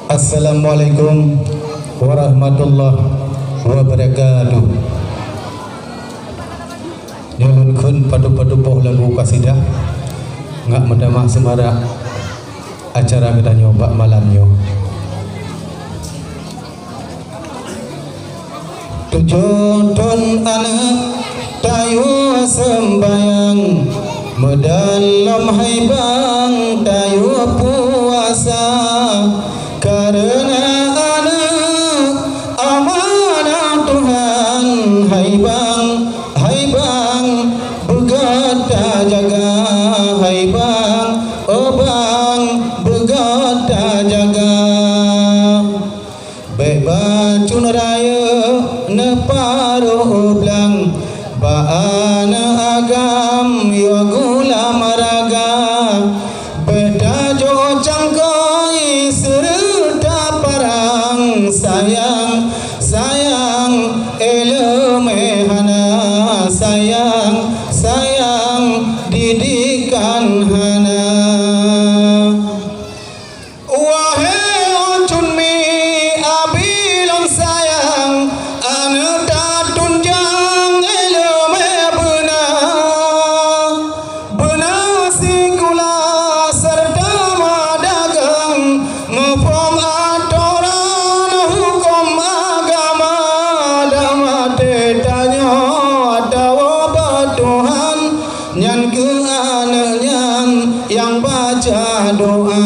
Assalamualaikum warahmatullahi wabarakatuh. Nyuhun kun padu-padu poh lagu kasidah ngak mendamak semarak acara kita nyoba malamnya. Tujuh ton anak tayu sembayang medalam haibang tayu puasa karena anak amanah Tuhan. Haibang begata jaga, haibang obang begata jaga. Bebacun raya neparuh blang baana agam yo gula maraga beda jo cangkoi serta parang sayang elemehana sayang didikan hana. Wahai ocun mi abilang sayang anu tunjang elome benar sikula serta madagang ngepom atoran hukum agama damate tanyo dawa Tuhan nyan ke anaknyan yang baca doa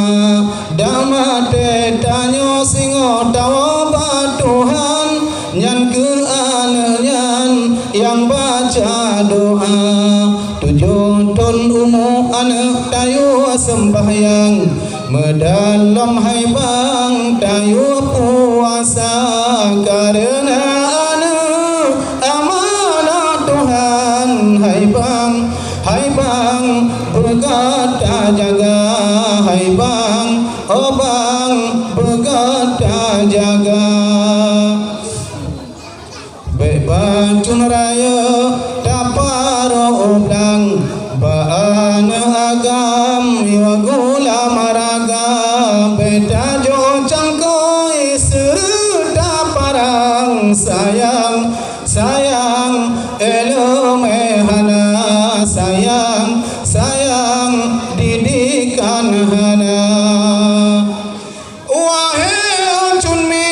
damate tanyo singo dawa Tuhan nyan ke anaknyan yang baca doa. Tujuh ton umu anak tayu sembahyang medalam haibang tayu puasa karena anak amanah Tuhan. Haibang berkata jaga, haibang obang berkata jaga. Bebacun raya taparo oblang baana agam yo gula maraga beda jo cangkoi serta parang sayang elemehana sayang didikan hana. Wahai ocun mi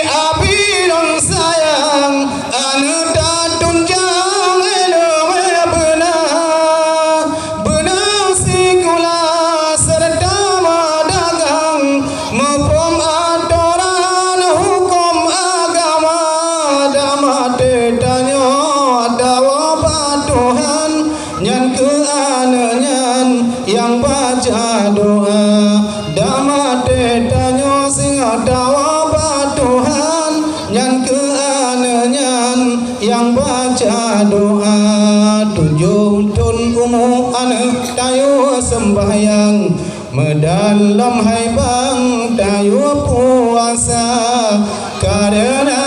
abilang sayang anu tunjang elome benar sikula serta madagang mepom atoran hukum agama damate tanyo dawa Tuhan nyan ke anaknyan yang baca doa damate tanyo singa dawa Tuhan nyan ke anaknyan yang baca doa. Tujuh ton umu anak tayu sembahyang medalam haibang tayu puasa karena